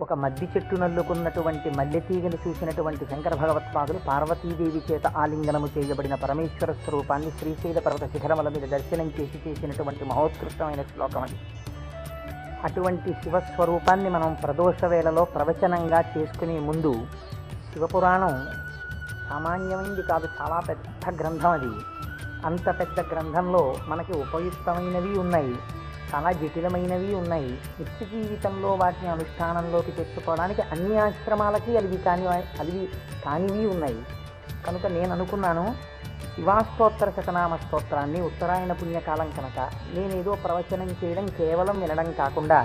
ఒక మద్ది చెట్టు నల్లుకున్నటువంటి మల్లెతీగను చూసినటువంటి శంకర భగవత్పాదులు పార్వతీదేవి చేత ఆలింగనము చేయబడిన పరమేశ్వర స్వరూపాన్ని శ్రీశైల పర్వత శిఖరముల మీద దర్శనం చేసినటువంటి మహోత్కృష్టమైన శ్లోకం అది. అటువంటి శివస్వరూపాన్ని మనం ప్రదోష వేళలో ప్రవచనంగా చేసుకునే ముందు, శివపురాణం సామాన్యమైనది కాదు, చాలా పెద్ద గ్రంథం అది. అంత పెద్ద గ్రంథంలో మనకి ఉపయుక్తమైనవి ఉన్నాయి, చాలా జటిలమైనవి ఉన్నాయి. నిత్య జీవితంలో వాటిని అనుష్ఠానంలోకి తెచ్చుకోవడానికి అన్ని ఆశ్రమాలకి అవి కానివి ఉన్నాయి. కనుక నేను అనుకున్నాను, శివాస్తోత్ర శతనామ స్తోత్రాన్ని ఉత్తరాయణ పుణ్యకాలం కనుక నేనేదో ప్రవచనం చేయడం, కేవలం వినడం కాకుండా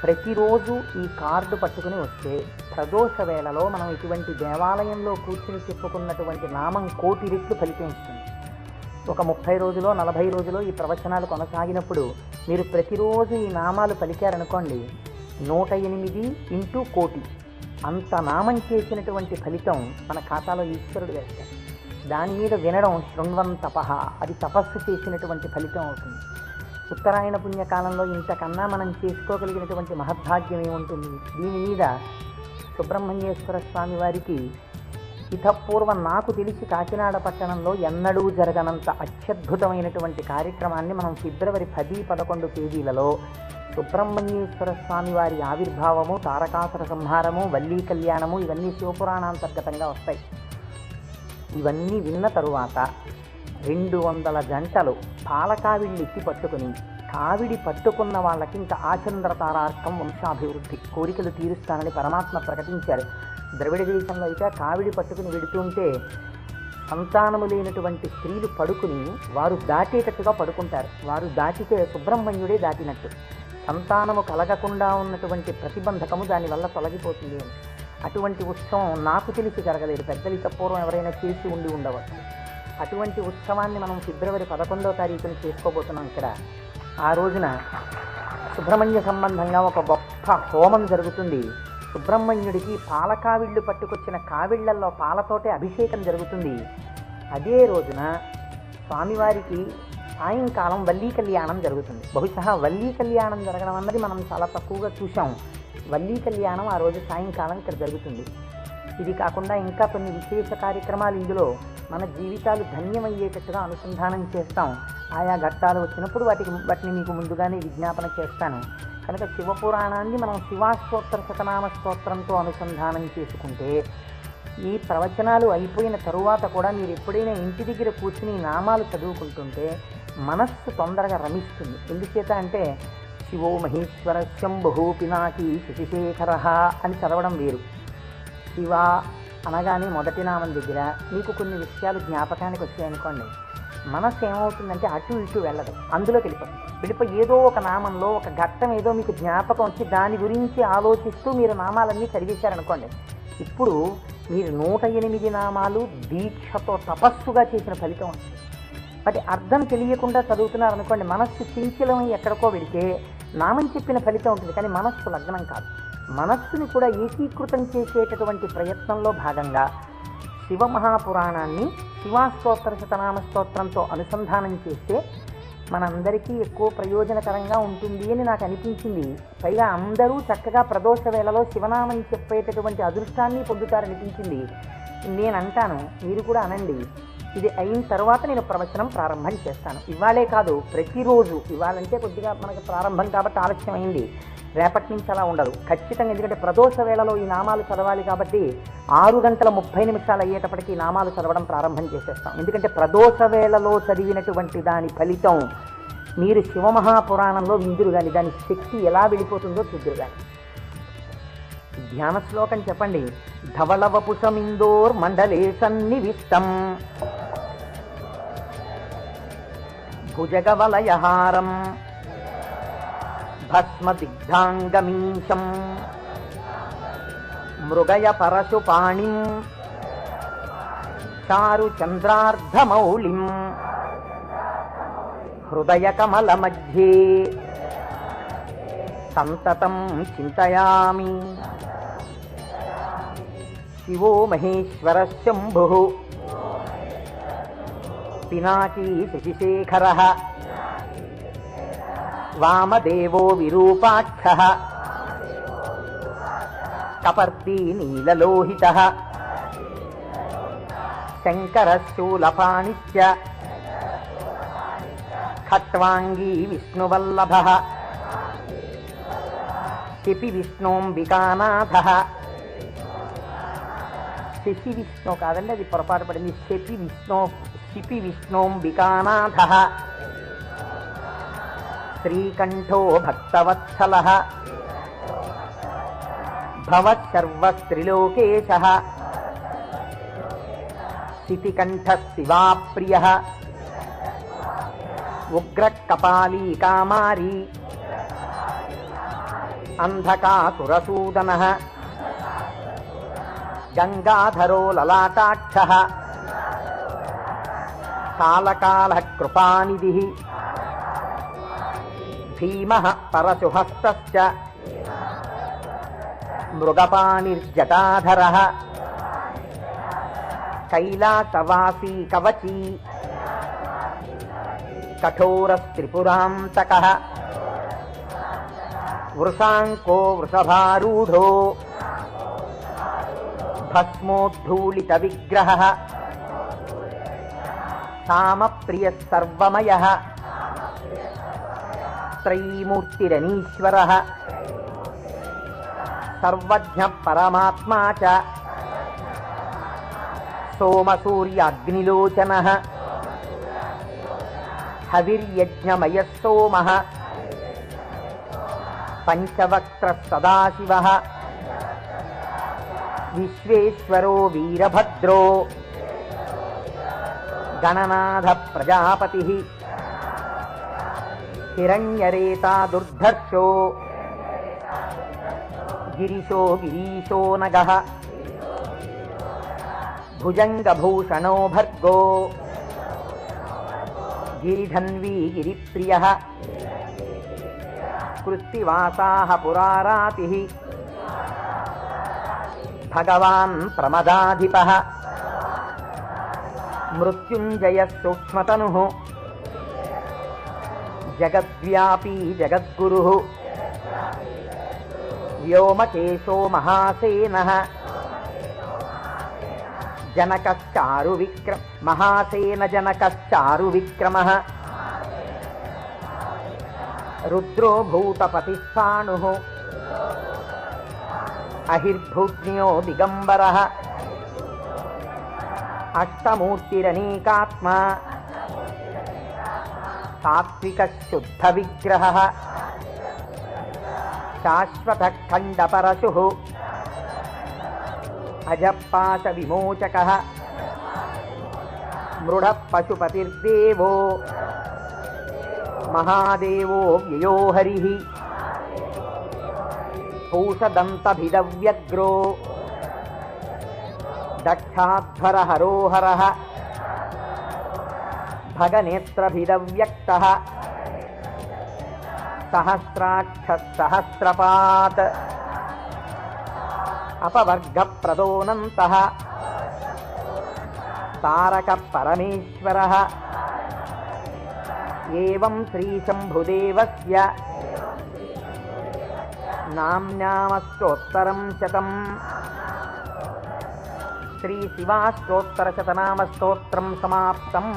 ప్రతిరోజు ఈ కార్డు పట్టుకుని వస్తే ప్రదోష వేళలో మనం ఇటువంటి దేవాలయంలో కూర్చుని చెప్పుకున్నటువంటి నామం 1,000,000 రెట్లు ఫలితం ఇస్తుంది. ఒక 30 రోజులో 40 రోజులో ఈ ప్రవచనాలు కొనసాగినప్పుడు మీరు ప్రతిరోజు ఈ నామాలు పలికారనుకోండి, 108 × 1,000,000 అంత నామం చేసినటువంటి ఫలితం మన ఖాతాలో ఈశ్వరుడు వేస్తాడు. దాని మీద వినడం శృణ్వం తపః, అది తపస్సు చేసినటువంటి ఫలితం అవుతుంది. ఉత్తరాయణ పుణ్యకాలంలో ఇంతకన్నా మనం చేసుకోగలిగినటువంటి మహద్భాగ్యం ఏముంటుంది? దీని మీద సుబ్రహ్మణ్యేశ్వర స్వామి వారికి ఇతపూర్వం నాకు తెలిసి కాకినాడ పట్టణంలో ఎన్నడూ జరగనంత అత్యద్భుతమైనటువంటి కార్యక్రమాన్ని మనం ఫిబ్రవరి 10, 11 తేదీలలో సుబ్రహ్మణ్యేశ్వర స్వామి వారి ఆవిర్భావము, తారకాసుర సంహారము, వల్లీ కళ్యాణము ఇవన్నీ శివపురాణాంతర్గతంగా వస్తాయి. ఇవన్నీ విన్న తరువాత 200 గంటలు పాలకావిడిని ఎత్తి పట్టుకుని, కావిడి పట్టుకున్న వాళ్ళకి ఇంకా ఆచంద్రతారార్కం వంశాభివృద్ధి కోరికలు తీరుస్తానని పరమాత్మ ప్రకటించారు. ద్రవిడ దేశంలో అయితే కావిడి పట్టుకుని వెడుతుంటే సంతానము లేనటువంటి స్త్రీలు పడుకుని వారు దాటేటట్టుగా పడుకుంటారు. వారు దాటితే సుబ్రహ్మణ్యుడే దాటినట్టు. సంతానము కలగకుండా ఉన్నటువంటి ప్రతిబంధకము దానివల్ల తొలగిపోతుంది అని. అటువంటి ఉత్సవం నాకు తెలిసి జరగలేదు. పెద్దలు పూర్వం ఎవరైనా చేసి ఉండవచ్చు. అటువంటి ఉత్సవాన్ని మనం ఫిబ్రవరి 11వ తారీఖున చేసుకోబోతున్నాం. ఇక్కడ ఆ రోజున సుబ్రహ్మణ్య సంబంధంగా ఒక గొప్ప హోమం జరుగుతుంది. సుబ్రహ్మణ్యుడికి పాలకావిళ్ళు పట్టుకొచ్చిన కావిళ్లల్లో పాలతోటే అభిషేకం జరుగుతుంది. అదే రోజున స్వామివారికి సాయంకాలం వల్లీ కళ్యాణం జరుగుతుంది. బహుశా వల్లీ కళ్యాణం జరగడం అన్నది మనం చాలా తక్కువగా చూసాం. వల్లీ కళ్యాణం ఆ రోజు సాయంకాలం ఇక్కడ జరుగుతుంది. ఇది కాకుండా ఇంకా కొన్ని విశేష కార్యక్రమాలు ఇందులో మన జీవితాలు ధన్యమయ్యేటట్టుగా అనుసంధానం చేస్తాం. ఆయా ఘట్టాలు వచ్చినప్పుడు వాటిని మీకు ముందుగానే విజ్ఞాపన చేస్తాను. కనుక శివపురాణాన్ని మనం శివాస్తోత్ర శతనామ స్తోత్రంతో అనుసంధానం చేసుకుంటే ఈ ప్రవచనాలు అయిపోయిన తరువాత కూడా మీరు ఎప్పుడైనా ఇంటి దగ్గర కూర్చుని నామాలు చదువుకుంటుంటే మనస్సు తొందరగా రమిస్తుంది. ఎందుచేత అంటే శివో మహేశ్వర శంభు పినాకి శశిశేఖర అని చదవడం వేరు. శివ అనగానే మొదటి నామం దగ్గర మీకు కొన్ని విషయాలు జ్ఞాపకానికి వచ్చాయనుకోండి, మనస్సు ఏమవుతుందంటే అటు ఇటు వెళ్ళదు, అందులోకి వెళ్ళిపోయి ఏదో ఒక నామంలో ఒక ఘట్టం ఏదో మీకు జ్ఞాపకం వచ్చి దాని గురించి ఆలోచిస్తూ మీరు నామాలన్నీ చదివేశారనుకోండి, ఇప్పుడు మీరు 108 నామాలు దీక్షతో తపస్సుగా చేసిన ఫలితం వస్తుంది. వాటి అర్థం తెలియకుండా చదువుతున్నారనుకోండి, మనస్సు చించలమై ఎక్కడికో వెళితే నామం చెప్పిన ఫలితం ఉంటుంది, కానీ మనస్సు లగ్నం కాదు. మనస్సుని కూడా ఏకీకృతం చేసేటటువంటి ప్రయత్నంలో భాగంగా శివమహాపురాణాన్ని శివాస్తోత్ర శతనామ స్తోత్రంతో అనుసంధానం చేస్తే మనందరికీ ఎక్కువ ప్రయోజనకరంగా ఉంటుంది అని నాకు అనిపించింది. పైగా అందరూ చక్కగా ప్రదోష వేళలో శివనామం చెప్పేటటువంటి అదృష్టాన్ని పొందుతారనిపించింది. నేను అంటాను, మీరు కూడా అనండి. ఇది అయిన తర్వాత నేను ప్రవచనం ప్రారంభం చేస్తాను. ఇవాళే కాదు, ప్రతిరోజు. ఇవాళంటే కొద్దిగా మనకు ప్రారంభం కాబట్టి ఆలస్యం అయింది, రేపటి నుంచి అలా ఉండదు ఖచ్చితంగా. ఎందుకంటే ప్రదోష వేళలో ఈ నామాలు చదవాలి కాబట్టి 6:30 అయ్యేటప్పటికి ఈ నామాలు చదవడం ప్రారంభం చేసేస్తాం. ఎందుకంటే ప్రదోష వేళలో చదివినటువంటి దాని ఫలితం మీరు శివమహాపురాణంలో విందురు కానీ దాని శక్తి ఎలా వెళ్ళిపోతుందో చూద్దురు కానీ. ధ్యాన శ్లోకం చెప్పండి. ధవళవపుషమిందోర్ మండలే సన్నివిష్టం భుజగవలయహారం భస్మదిగ్ధాంగమీశం మృగయ పరశుపాణిం చారు చంద్రార్ధమౌళిం హృదయ కమల మధ్యే సంతతం చింతయామి. శివో మహేశ్వర శంభు పినాకీ శశిశేఖర వామదేవో విరూపాక్ష కపర్దీ నీలలోహితః శంకరశూలపాణిశ్చ ఖట్వాంగీ విష్ణువల్లభః శిపి విష్ణోంబికానాథః. శశి విష్ణు కాదండి, అది పొరపాటు పడింది. శిపి విష్ణోంబికానాథః శ్రీకంఠో భక్తవత్సలః భవశర్వస్త్రిలోకేశః శితికంఠః శివాప్రియః ఉగ్రకపాలీ కామారీ అంధకాసురసూదనః గంగాధరో లలాటాక్షః కాలకాలః కృపానిధిః భీమః పరశుహస్తశ్చ మృగపాణిర్జటాధరః కైలాసవాసీ కవచీ కఠోరస్త్రిపురాంతకః వృషాంకో వృషభారూఢో భస్మోద్ధూళిత విగ్రహః కామప్రియః సర్వమయః త్రైమూర్తిరనీశ్వరః సర్వజ్ఞః పరమాత్మా చ సోమసూర్యాగ్నిలోచనః హవిర్యజ్ఞమయః సోమః పంచవక్త్రః సదాశివః విశ్వేశ్వరో వీరభద్రో గణనాథః ప్రజాపతిః హిరణ్యరేతా దుర్ధర్షో గిరిశో గిరీశో నగః భుజంగభూషణో భర్గో గిరిధన్వీ గిరిప్రియః కృత్తివాసాః పురారాతిః భగవాన్ ప్రమదాధిపః మృత్యుంజయః సూక్ష్మతనుః జగద్వ్యాపీ జగద్గురుః వ్యోమకేశో మహాసేనః మహాసేనజనకశ్చారువిక్రమः రుద్రో భూతపతిస్థాణుః అహిర్భూజ్ఞో దిగంబరः అష్టమూర్తిరనేకాత్మా సాత్వికः శుద్ధ విగ్రహः శాశ్వతః ఖండపరశుః అజపాశ విమోచకః మృఢః పశుపతిర్దేవో మహాదేవో వ్యయో హరిః పూషదంతభిదవ్యగ్రో దక్షాధ్వరహరోహరः భగనేత్రభిదవ్యక్తः సహస్రాక్షः సహస్రపాత్ అపవర్గప్రదోనంతః తారకః పరమేశ్వరः ఏవం శ్రీశంభుదేవస్య నామ్నామస్తోత్తరం శతం. శ్రీశివాష్టోత్తరశతనామస్తోత్రం సమాప్తం.